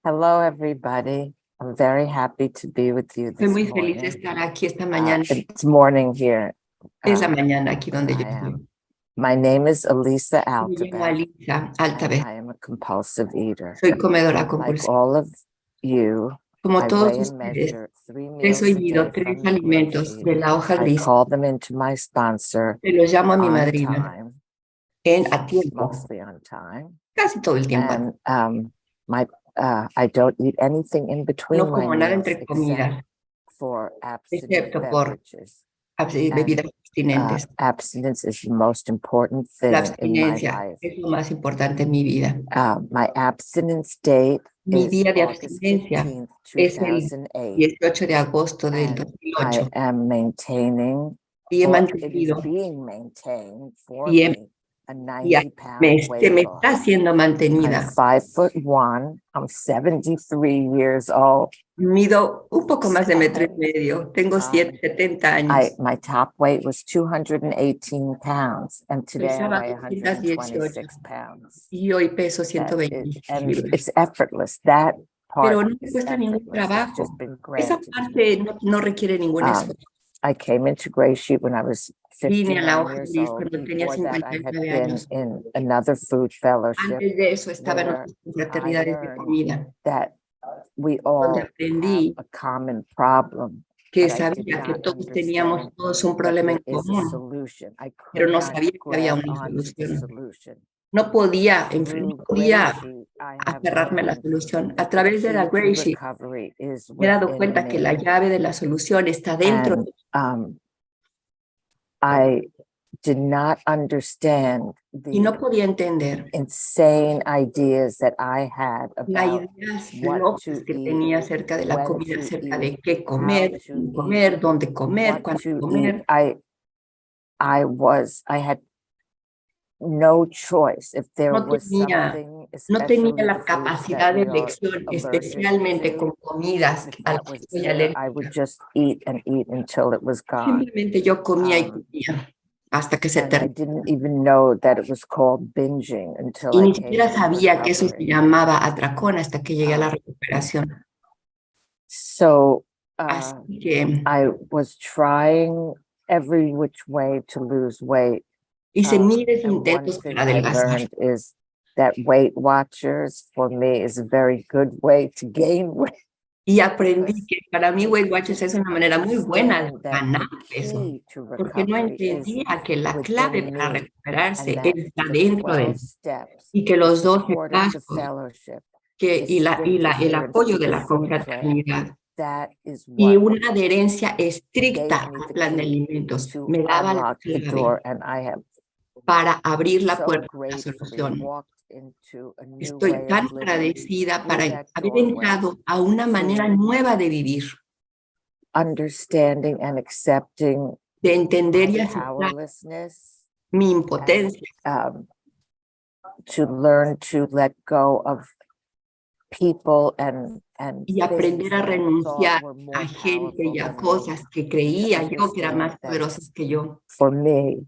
Hello, everybody. I'm very happy to be with you Estoy this muy feliz de morning. estar aquí esta mañana. It's morning here. Es la mañana aquí donde yo I estoy. am. My name is ALISA Me llamo Altabeth. ALISA Altabeth. I am a compulsive eater. Soy comedora Like compulsiva. all of you, Como I todos weigh and ustedes, measure 3 meals peso y a mido day 3 from the alimentos GreySheet. de la hoja I gris. call them into my sponsor Se los llamo a mi on madrina time, a tiempo, mostly on time. casi todo el tiempo. And I don't eat anything in between No my como nada meals entre except comidas, for abstinent excepto por beverages. bebidas abstinentes. Abstinence is the most important La thing in my abstinencia life. es lo más importante en mi vida. My abstinence date Mi is día de August abstinencia 15th, es el 2008. 18 de agosto del And 2008. I am maintaining, Y he or it is mantenido being maintained for y he- me, a y a- 90-pound se weight me loss. está siendo I'm mantenida. 5'1". I'm 73 years old. Mido un poco más de 1,5 metros. Tengo 70 años. My top weight was 218 pounds, and today I Pesaba weigh 218 126 pounds. y hoy peso That 120 is, and libras. it's effortless. That Pero part no me is cuesta ningún effortless. It's trabajo. just been Esa granted to parte me. no requiere ningún esfuerzo. I came into GreySheet when I was Vine a la 59 hoja years gris old. cuando tenía Before that, I had 59 been años. in another food fellowship Antes de eso estaba en where otras I confraternidades de learned comida, that we donde all have aprendí a common problem. que But I did sabía que not todos teníamos understand todos un that problema en there is a común, solution. I pero could no not sabía que había grab una onto the solución. solution. No podía Through podía GreySheet, I have aferrarme a la learned solución. A that the través de la key to GreySheet recovery is me he dado within cuenta que la me. llave de la solución está dentro. And I did not understand Y no the podía entender insane ideas that I had las about ideas what locas to que eat, tenía acerca de la when comida, to acerca eat, de qué how comer, to cómo eat, comer, dónde comer, what cuándo to comer. eat. I had no choice. If there No was tenía, something, no tenía especially la the foods capacidad that de we are elección, allergic especialmente to, con comidas if a las that que was soy there, I would alérgica. just eat and eat until it was gone. Simplemente yo comía y comía hasta que se And I terminó. didn't even know that it was called binging until Y I ni came siquiera into sabía que eso se recovery. llamaba atracón hasta que llegué a la recuperación. So Así que I was trying every which way to lose weight. hice miles de And one intentos thing para I adelgazar. learned is that Weight Watchers for me is a very good way to gain weight. Y aprendí que para mí Weight Watchers es una manera muy buena de Understand that ganar the peso, key to porque no recovery is entendía que la clave within para me, recuperarse and that está the dentro de 12 mí, steps, y que the los 12 support of the pasos fellowship, y the strict el adherence apoyo to de the la food plan, confraternidad that is y what una adherencia gave estricta me al the plan de key alimentos to me daba la unlock the clave door, and I have para abrir la so puerta a la gratefully solución. walked into a new Estoy way tan of living agradecida through para that haber doorway, entrado a una manera nueva de vivir, understanding and accepting de entender y my aceptar powerlessness, mi impotencia, to learn to let go of people and y aprender things a that I renunciar thought were a more gente y powerful a than me, cosas que creía yo que eran understand más that poderosas que yo, for me,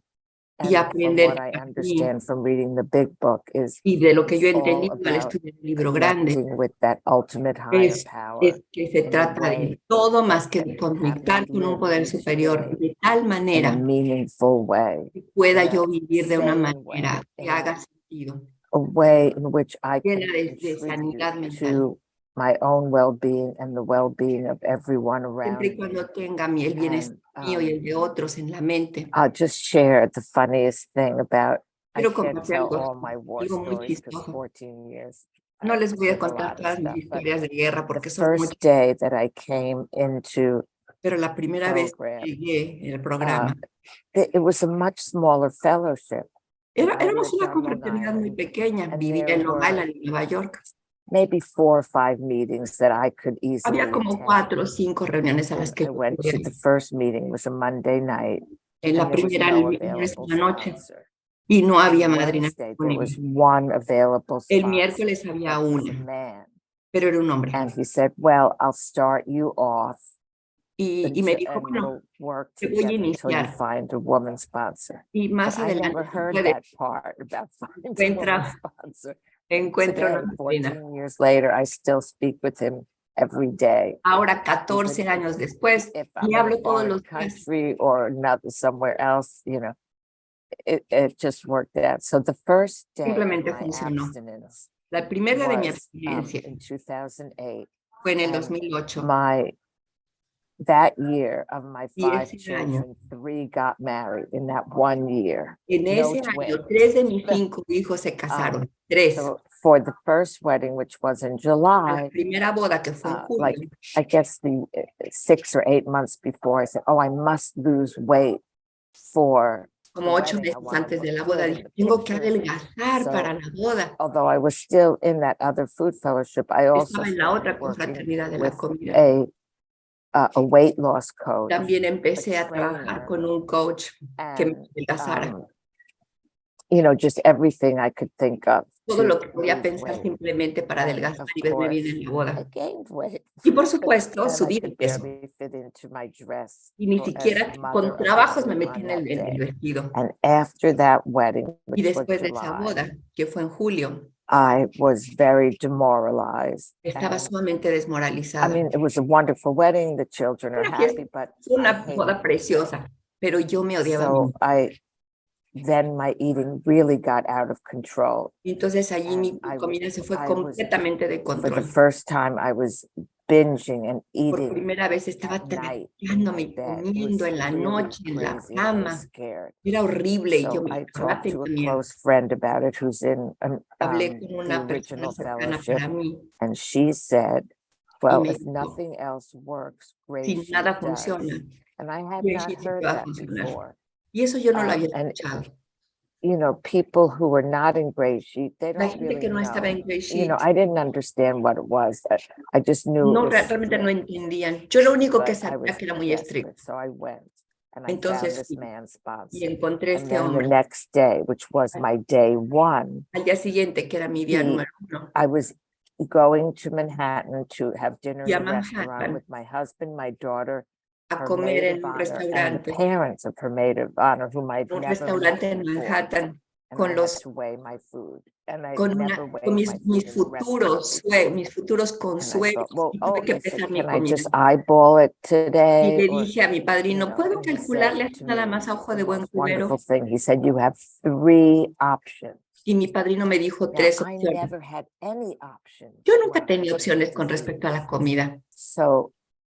y and from aprender what I a mí, understand from reading the big book, is y de lo que it's yo he all entendido al about estudiar el libro grande, connecting with that ultimate higher power es que se in a trata way de todo más that que can de have me conectar con un live poder each superior, day de tal in a manera meaningful way, que pueda in a yo vivir de una sane way, manera que in haga sentido, a way in which I llena can de contribute sanidad mental, to my own well-being and the well-being of everyone siempre y around me. cuando tenga el bienestar And mío y el de otros en la mente. I'll just share the funniest thing about, I Quiero can't compartir tell algo, all my war algo muy stories because chistoso. 14 years, No les voy a there's a contar lot of todas mis stuff, but historias de guerra the porque son muchas, first day that I came into pero la primera vez que program, llegué en el programa, it was a much smaller fellowship. And I éramos lived una on Long confraternidad muy Island, pequeña, and vivía there en Long were Island, en Nueva York. maybe 4 or 5 meetings that I could easily Había como attend. 4 o 5 reuniones a las And que I yo went podía to ir. the first meeting, it was a Monday night, En la and there was primera, no el lunes available en la noche, sponsor. y no había On madrina Wednesday, there was disponible. one available El sponsor, miércoles había but it was a una, man. pero era un hombre. And he said, well, I'll start you off Y me dijo, and bueno, we'll work te voy a together until you iniciar. find a woman sponsor. Y más But I never adelante heard puede that part about finding a woman encuentra sponsor. encuentro Today, una doctrina. 14 years later, I still speak with him every day. Ahora, 14 años después, If I'm le in a hablo todos foreign los días. country or another somewhere else, you know, it just worked out. So the first day of Simplemente my funcionó. abstinence La primera de mi was abstinencia in 2008. fue en el and 2008. That year of my Y 5 ese children, 3 got married in that 1 year. En No ese año, twins. 3 de mis 5 hijos se casaron. 3. So for the first wedding, which was in La July, primera boda que fue en julio, like I guess the 6 or 8 months before, I said, "Oh, I must lose weight for the como 8 wedding. I meses wanna antes de look la boda, good in dije, the tengo que pictures." adelgazar So, para la boda. although I was still in that other food fellowship, I also Estaba en la started otra working confraternidad de la with comida. a weight loss coach. También empecé a trainer, trabajar con un coach que me and adelgazara. you know, just everything I could think of. Todo to lo que podía lose pensar weight. simplemente para And adelgazar of y verme bien course, en la I boda. gained weight. Y por supuesto, And I subí de could peso. barely fit into my dress Y ni as siquiera mother con of the trabajos me group metí on en that el day. vestido. And after that wedding, Y which was después de esa July, boda, que fue en julio, I was very demoralized. estaba And, sumamente I desmoralizada. mean, it was a wonderful wedding. The children are Una fiesta, happy, but fue I una hated boda myself. preciosa, pero yo me odiaba a mí So misma. then my eating really got out of control. Y entonces allí mi And I comida se fue I was- completamente de For the control. first time, I was binging and Por eating primera vez estaba at night in tragándome my y bed. It comiendo was en la really noche, en la crazy, and I was cama. scared. Era horrible y yo So me I estaba talked to a teniendo. close friend about it who's in Hablé con the una persona original cercana fellowship, para mí and she said, y well, me if dijo, nothing else works, si GreySheet nada does. funciona, And I had not GreySheet sí heard va a that funcionar. before. Y eso yo no lo había And escuchado. you know, people who were not in GreySheet, they La don't gente really que no estaba know. en You know, GreySheet I didn't understand what it was. I just knew no, it was, realmente no entendían. Yo lo único que but I sabía was que era muy estricto. desperate, so I went and I found Entonces this fui man's y sponsor. encontré And este then the hombre. next day, which was my day 1, Al día siguiente, que era mi día He- número 1, I was going to Manhattan to have dinner fui a in a restaurant Manhattan with my husband, my daughter, a her comer maid en of un honor, and the restaurante, parents of her maid of honor, whom I'd un never met restaurante en before. Manhattan And I con had los to weigh my food, and I con never con weighed my mis food in a restaurant before. mis futuros And I consuegros, thought, well, y tuve que I said, pesar mi can I comida. just eyeball it Y today? le Or, dije a mi padrino, ¿puedo and he calcularle said así to nada me, más a ojo the de buen most cubero? wonderful thing, he said, you have 3 options. Y mi padrino me dijo Now, 3 I opciones. never had any options. Yo nunca when I tenía had opciones this con respecto a disease. la comida. So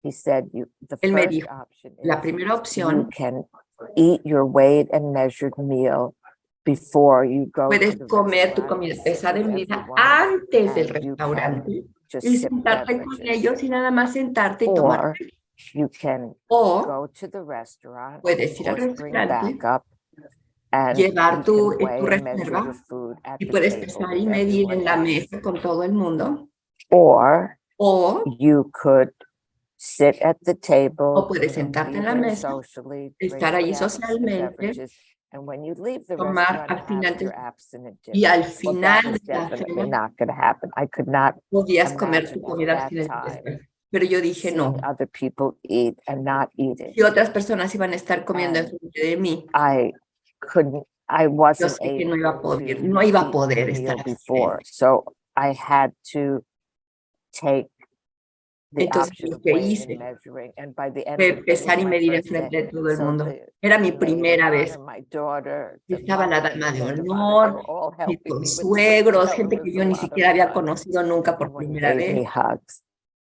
he said, the Él me first dijo, option la is primera you opción, can eat your weighed and measured meal before you go to puedes the comer tu restaurant, comida sit pesada with en vida everyone, antes del and you can restaurante just y sip sentarte con beverages. ellos y nada más sentarte y tomar. Or you can O go to the restaurant, puedes of ir al course, bring restaurante, backup, and llevar you tu, can weigh tu and measure reserva your food at y the puedes table pesar y with medir everyone en la else. mesa con todo el mundo. Or O you could sit at the table, O puedes sentarte be en la there mesa, socially, estar drink allí the abstinent socialmente, beverages, and when you leave the tomar restaurant, have abstinentes your abstinent y dinner. al Well, final that was de la definitely cena not going to happen. I could not podías comer tu imagine at comida that abstinente time después. Pero yo dije no. seeing other people eat and not eating. Si otras personas iban a estar comiendo enfrente de mí, I yo wasn't sé que no able iba a poder, to no iba a eat poder the estar meal abstinente. before. So I had to take the Entonces option lo of que weighing hice and measuring. And by the end fue of it, was pesar y my medir first day. enfrente de todo el So mundo. Era mi the maid of primera vez. honor, my daughter, the Estaba la mother, dama the de maid of honor, they were honor, all mis helping me with the consuegros, meal. It gente que was yo a ni lot of siquiera había fun. conocido nunca por Everyone primera gave me vez. hugs.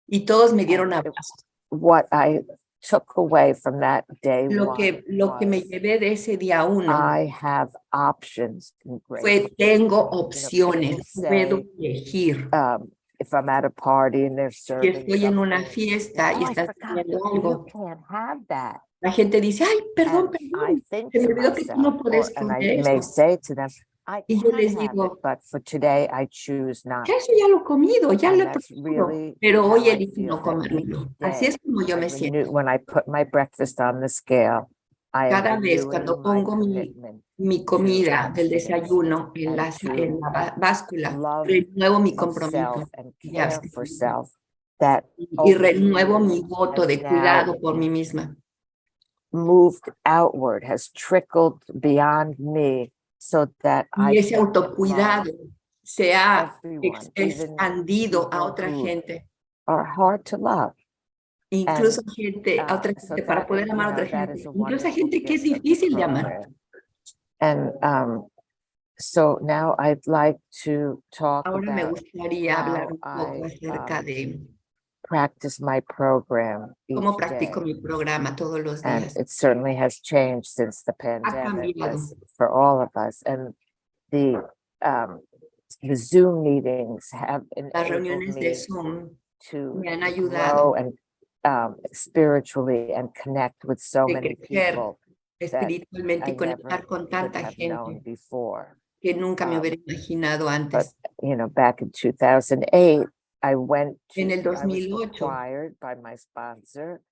Y todos me dieron And abrazos. what I took away from that day Lo one que me was llevé de ese día 1 I have options in fue GreySheet. tengo people opciones, puedo say, elegir. If I'm at a party and they're Si serving estoy en una something, fiesta y I están forgot, sirviendo you algo, can't have that. la gente dice, ay, perdón, And I perdón, think se me to olvidó que tú myself, no puedes and I comer may eso. say to them, I Y yo can les have it, digo, but for today I choose not. ya eso ya lo he comido, ya And lo he that's probado, really pero how hoy I elijo feel no that comerlo. each Así es day como yo I me siento. when I put my breakfast on the scale, I am Cada vez renewing cuando my pongo commitment mi comida del abstinence desayuno en and to en la báscula, love renuevo mi of compromiso self and de care for abstinencia self that y over the renuevo mi years voto has de now cuidado por mí misma. moved outward, has trickled beyond me so that I Y ese can love autocuidado se ha everyone, even expandido a people otra who gente, are hard to love. incluso gente, a otra So gente, para that, poder amar a otra that gente, is a incluso a wonderful gente que es gift of the difícil de amar. program. And so now I'd like to talk Ahora me about gustaría hablar how un poco I acerca de practice my program cómo each practico day. mi programa todos los And días. it certainly has changed since the pandemic, cambiado. as for all of us. And the Zoom meetings have Las enabled reuniones de me Zoom to me han grow ayudado and spiritually and connect with so de many crecer people espiritualmente I y conectar never con could tanta have known gente before. que nunca me hubiera imaginado But antes. back in 2008, I went En el to, I was 2008 required by my sponsor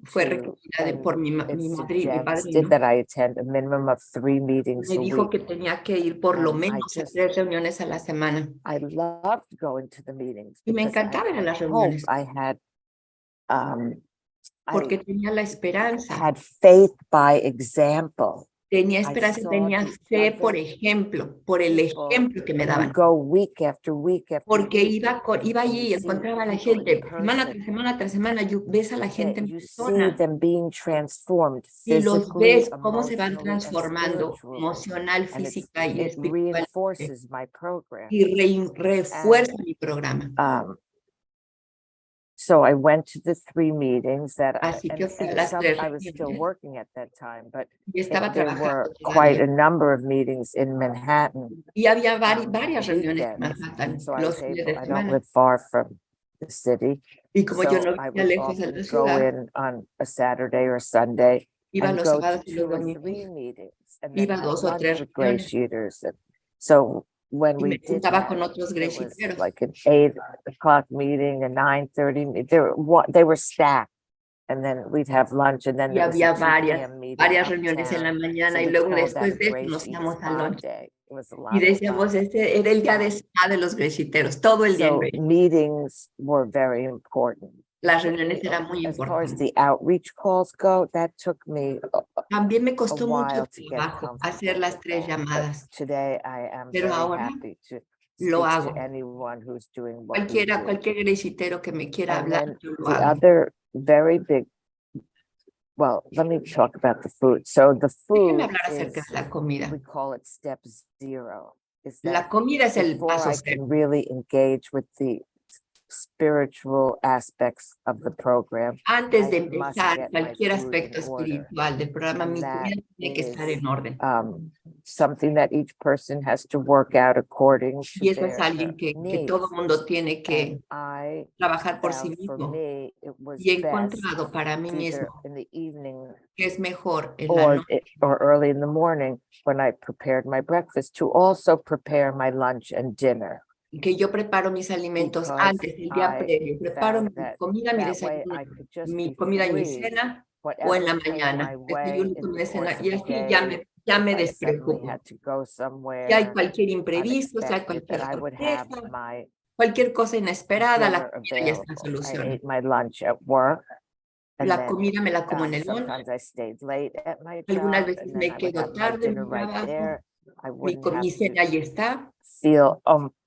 fue to, requerida and por mi it mi suggested padrino. that I attend a minimum of 3 meetings Me a dijo que week. tenía que ir por lo And I menos a just, 3 reuniones a la semana. I loved going to the meetings Y me because encantaba ir a I las hope reuniones I had, porque I tenía la esperanza. had faith by example. Tenía I esperanza, saw tenía the fe por other ejemplo, por el people ejemplo que me and you daban. go week after week after Porque week. iba and allí y you see encontraba a la people in gente semana person tras semana tras semana, ves a la gente that en you see persona them being transformed y los physically, ves cómo se van emotionally, and transformando spiritually. emocional, And física y it espiritualmente reinforces my program. y refuerza mi programa. So I went to the 3 meetings that, Así que fui a and las some, 3 I was still reuniones working at that time, but y estaba there trabajando were quite todavía. a number of meetings in Manhattan. Y había On varias the reuniones en weekends. Manhattan So I los was fines able, de I don't semana. live far from the city. Y como yo So no I vivía would lejos de often la go ciudad, in on a Saturday or Sunday iba and los go to sábados y 2 los or domingos, 3 meetings and iba then have 2 o lunch 3 with reuniones GreySheeters. And so when y we me did juntaba con that, otros it was GreySheeteros. like an 8 o'clock meeting, a 9:30. They were stacked. And then we'd have lunch, and then Y there was a había 2 p.m. meeting varias uptown. reuniones en la mañana So y we luego called that después a de eso nos GreySheet íbamos al Spa lunch. Day. It was a Y lot of decíamos, fun. este era el día de spa de los GreySheeteros, todo el día en So GreySheet. meetings were very important. Las reuniones eran muy As far as importantes. the outreach calls go, that took me También me a costó mucho while to get trabajo hacer comfortable las with 3 that. But llamadas, today I am pero very ahora happy to lo speak hago. to anyone who's doing what we do. Cualquier GreySheetero que me quiera And hablar, then yo lo the hago. other very big, well, let me talk about the food. So the Déjenme food hablar acerca is, de la comida. we call it step 0. Is La that comida es el before paso I 0. can really engage with the spiritual aspects of the program, Antes de I must empezar get my cualquier food aspecto in order. espiritual del programa, And mi that comida tiene que estar is en orden. something that each person has to work out according Y to eso es their alguien que needs. todo mundo tiene que And I trabajar por sí found for mismo. me it was Y he best encontrado para mí either mismo in the evening que es mejor en la noche or early in the morning when I prepared my breakfast to also prepare my lunch and dinner. que yo preparo mis alimentos Because antes, el día I previo. Preparo found mi that comida, mi that way desayuno, I could just mi be comida y mi free, cena, o en whatever la came mañana. my way Desayuno, in comida, the cena. course of Y the así day. ya me If I suddenly despreocupo. had to go Si hay somewhere cualquier imprevisto, si hay unexpected, cualquier that I would have sorpresa, my cualquier cosa inesperada, la dinner comida ya está available. I solucionada. ate my lunch at work, and La then comida me la como en el lunch. sometimes I stayed late at my Algunas job, veces and then me I would quedo have my tarde en dinner mi right trabajo. there. I Mi wouldn't have to cena ya está. feel,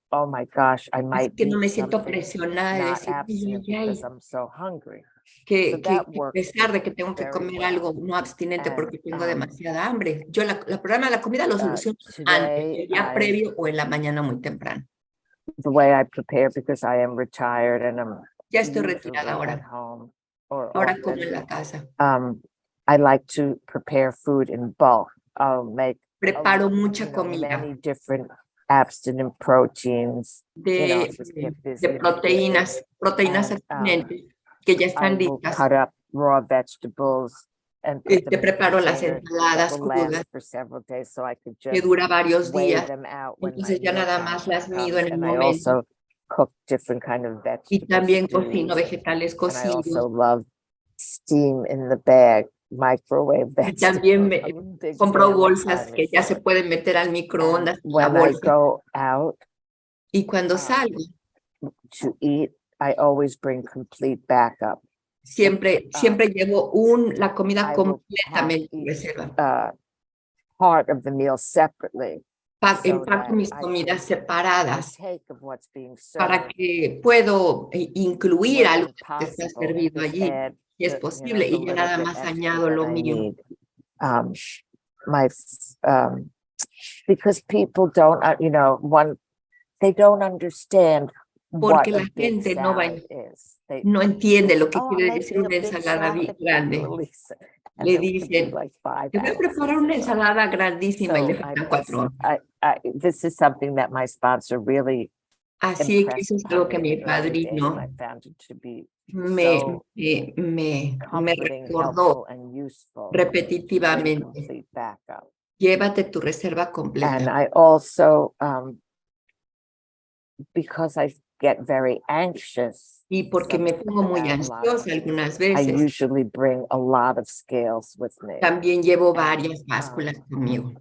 oh my gosh, I Así might que no eat me siento something presionada de not decir, abstinent because I'm so hungry. So que that a worked pesar de que tengo que very comer well. algo no abstinente And porque tengo demasiada hambre. Yo la programa de la comida lo soluciono antes, today, el día previo o en la mañana muy temprano. the way I prepare, because I am retired and I'm Ya estoy usually retirada at ahora. home or Ahora como often, en la casa. I like to prepare food in bulk. I'll make Preparo mucha comida many different abstinent proteins, de proteínas and, abstinentes que ya I están will listas. cut up raw vegetables and put them in a Preparo las container that ensaladas will last crudas for several days, so I could que just dura varios weigh días. them out when my Entonces ya nada mealtime más las mido comes. en el And I momento. also cook different kind of Y vegetable también cocino stews. vegetales And I also cocidos. love steam in the bag, microwave Y también vegetables. I'm a big compro fan of bolsas que ya se dinosaurs. pueden meter al And microondas en la when I bolsa. go out Y cuando salgo, to eat, I always bring complete backup. siempre llevo la comida I will pack completamente each reserva. part of the meal separately. empaco mis comidas separadas Take of what's being para served. que puedo incluir When algo que está possible, servido just allí, add si es the, posible, the y yo little nada bit más extra añado that lo I mío. need. Because people don't, they don't understand Porque what a la big gente salad is. no entiende lo que I'm quiere decir making a una big ensalada salad, grande. Lisa. And Le there could be dicen, like 5 te voy a ounces preparar una of- ensalada grandísima y le So faltan 4 horas. this is something that my sponsor really Así que eso impressed es algo upon que me mi in the early days, and I padrino found it to be me so comforting, recordó helpful, and useful to repetitivamente. complete backup. Llévate tu reserva completa. And I also, because I get very anxious, Y porque me pongo muy ansiosa algunas I veces, usually bring a lot of scales with me. también llevo varias básculas conmigo.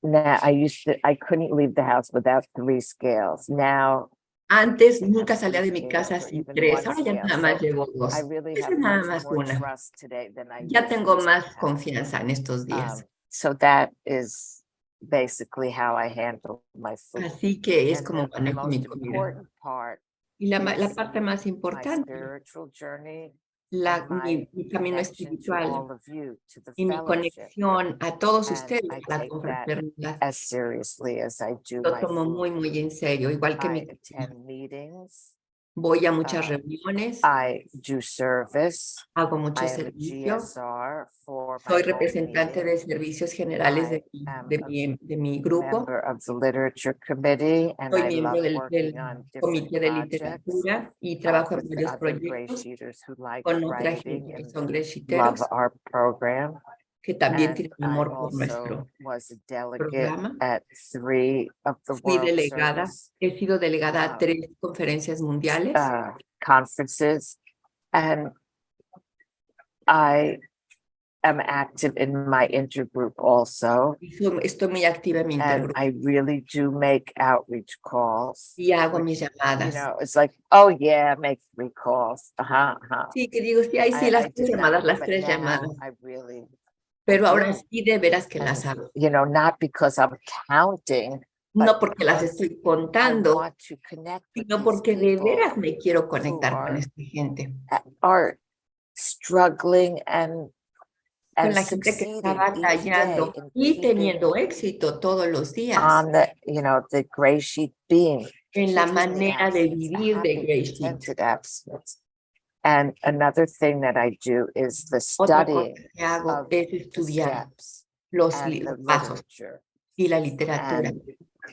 Now I couldn't leave the house without 3 scales. Now Antes nunca salía de mi casa sin 3, ahora ya nada más llevo 2. I really Esa have es nada much más more una. trust today than I Ya used tengo to más have. confianza en estos días. So that is basically how I handle my food. Así que es And como the manejo mi most comida. important part Y la is parte más my importante, spiritual journey mi camino connection to espiritual all of you, to the y mi fellowship. conexión a todos And ustedes, I a la take that confraternidad. as seriously as I do Lo my tomo food. muy en serio, igual que I mi attend meetings. voy a muchas reuniones, I do service. hago I mucho am a servicio. GSR for my Soy home representante de meeting. servicios generales de mi grupo. Member of the literature committee, and Soy I miembro love del working on different comité de projects literatura y trabajo en with varios other proyectos GreySheeters who like con otra writing gente que and son love GreySheeteros, our program. que también And tienen I amor por also nuestro was a delegate programa. at 3 of the Fui World delegada, Service he sido delegada a 3 conferencias mundiales. conferences, and I am active in my intergroup also. Estoy muy activa en mi And intergrupo I really do make outreach calls. y hago mis llamadas. It's like, oh yeah, make 3 calls. Sí, que digo, sí, sí, las 3 llamadas, las but 3 now llamadas. I really Pero ahora do. sí de veras que And, las hago. not because I'm counting, No porque las estoy I contando, want to connect with sino these porque de people veras me quiero conectar who con esta gente. are struggling Con and la gente que está succeeding each day batallando in y keeping teniendo éxito todos los días on the GreySheet being, en la keeping the manera de abstinence, a vivir de happy, GreySheet. contented abstinence. And another thing that I do is the Otra cosa studying que hago of es the estudiar steps los and the pasos literature. y la literatura. And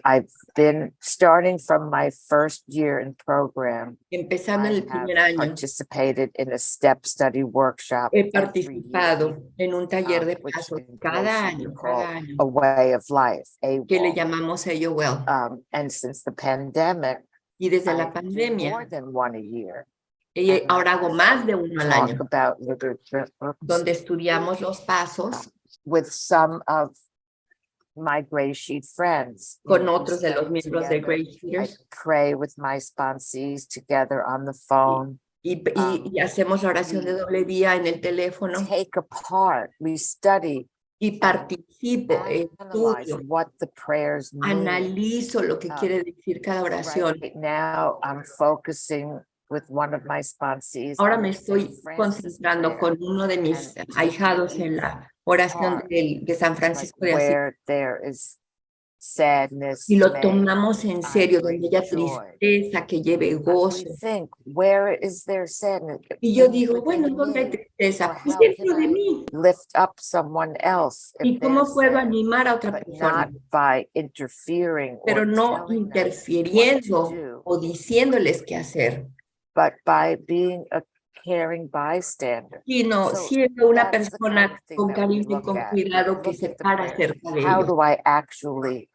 I've been starting from my first year in program. Empezando en I el have primer año, participated in a step study workshop he every year, participado en un taller de which pasos in cada GreySheet we año, call a way of life, que le AWOL. llamamos ello well. And since the pandemic, Y desde I la do more pandemia, than one a year. y ahora hago más de uno al Talk año, about literature donde estudiamos los pasos with some of my GreySheet friends. con We otros de los study miembros de together. I GreySheeters pray with my sponsees together on the phone. y hacemos la oración de doble vía en el teléfono Take apart, we study, y participo, analyze estudio, what the prayers mean. analizo lo que quiere decir cada oración. Right now, I'm focusing with one of my sponsees. Ahora on me the Saint estoy Francis concentrando prayer, con uno de mis and ahijados en la oración de San Francisco de Asís. where there is sadness, Y lo may tomamos en serio, I donde bring haya joy. tristeza, que lleve We gozo. think, where is there sadness? Y yo digo, bueno, Within ¿dónde hay me. tristeza? Or Pues how dentro can de I mí. lift up someone else if ¿Y they're cómo puedo sad? animar a otra But persona? not by interfering Pero or no telling them what to interfiriendo do, o diciéndoles qué hacer, but by being a caring bystander. sino So siendo una that's the kind persona of thing con that we cariño y look con at. cuidado que Look se at the para prayer. cerca de How ellos. do I actually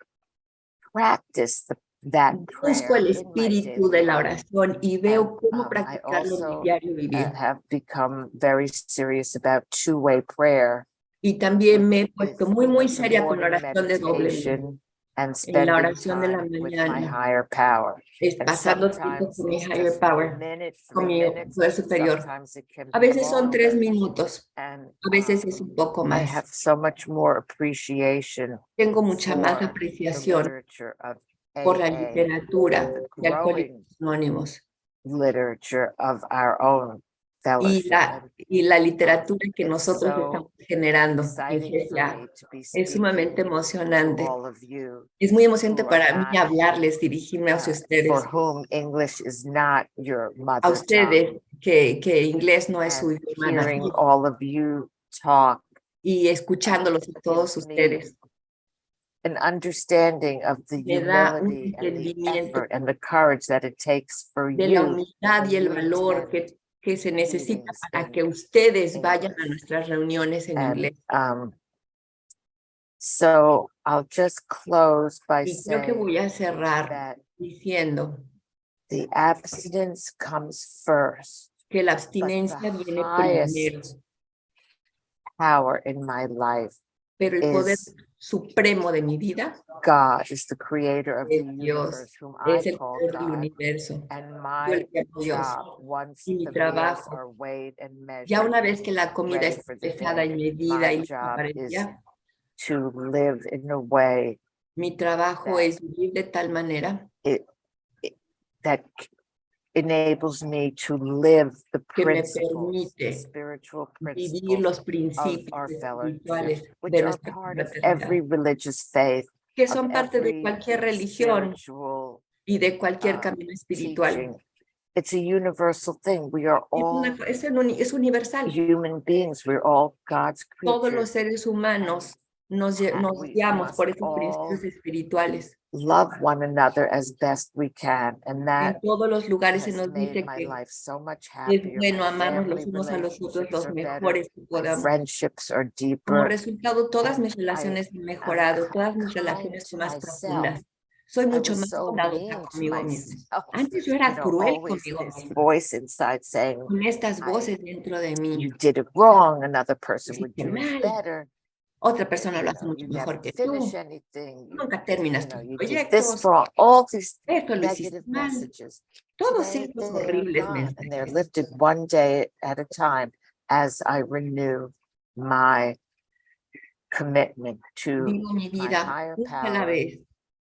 practice that Busco prayer el in my espíritu daily de la life? oración y veo cómo I practicarlo en mi also diario vivir. have become very serious about two-way prayer, Y también me he which puesto is, muy the seria con la morning oración de doble vía. meditation and En la spending oración de la time with my mañana higher power. es And pasando tiempo sometimes con mi it's higher just power, con 3 mi minutes, poder and superior. sometimes it can A be veces son 3 longer. minutos, And a veces es un poco I más. have so much more appreciation Tengo mucha más for the apreciación literature of por la AA, literatura the de Alcohólicos growing Anónimos literature of our own fellowship. And y la literatura que it's nosotros so estamos generando en exciting for GSA. me to be Es sumamente speaking to emocionante. all of you Es muy emocionante who are para mí not, hablarles, dirigirme a for ustedes, whom English is not your a mother ustedes tongue, que inglés no es su and idioma hearing nativo, all of you talk y escuchándolos a todos gives me ustedes. an understanding of the Me da un humility and the entendimiento effort and the courage that it takes for de la you humildad y el to valor attend que se necesita meetings para in que ustedes vayan a English. nuestras reuniones en And inglés. so I'll just close by Y creo que saying voy a cerrar that diciendo the abstinence comes first, que la but abstinencia the viene primero, highest power in my life pero el poder is supremo de mi vida God, is the creator of the es Dios, universe, whom I es el call creador del God. And And yo my le llamo Dios. job, once Y mi the meals trabajo, are weighed and ya measured, una vez que la comida ready está for the pesada y day, medida y my lista job para el is día, to live in a way mi trabajo that es vivir de tal manera that enables me to live the que me principles, the permite spiritual vivir principles los of principios our fellowship, espirituales which de are nuestra part of fraternidad, every religious faith, que of son parte de every cualquier religión spiritual y de cualquier camino espiritual. teaching. It's a universal thing. We are all Es universal. human beings. We're all God's Todos los creatures. seres humanos nos We guiamos por must esos principios all espirituales. love one another as best we can, and that En todos los lugares se has nos made dice my que life so much es happier. bueno My amarnos los family unos a los otros relationships los are better. mejores que My podamos. friendships are Como deeper. resultado, todas And mis relaciones han I'm mejorado, todas mis kind relaciones to son más myself. profundas. Soy I mucho was más so bondadosa mean to conmigo misma. myself. Antes yo era cruel Always conmigo this misma, voice inside saying, con estas voces dentro de mí. you did it wrong, another person would Hiciste do it mal, better. otra persona lo hace You mucho mejor never que finish tú. anything. Nunca terminas tus You did this proyectos. wrong. All these Esto lo hiciste negative mal. messages. Todos Today estos they are horribles gone, and they're mensajes. lifted one day at a time as I renew my commitment to Vivo mi my vida higher una a la power, vez,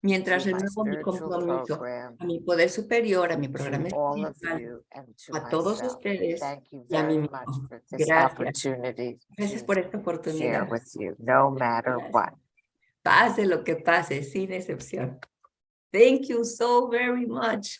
mientras to my renuevo mi spiritual compromiso program, a mi poder superior, a mi programa to all of espiritual, you, and to a todos myself. ustedes Thank you y a mí very much mismo. for this Gracias. opportunity Gracias to por esta share oportunidad. with you, no matter Gracias. what. Pase lo que pase, sin excepción. Thank you so very much.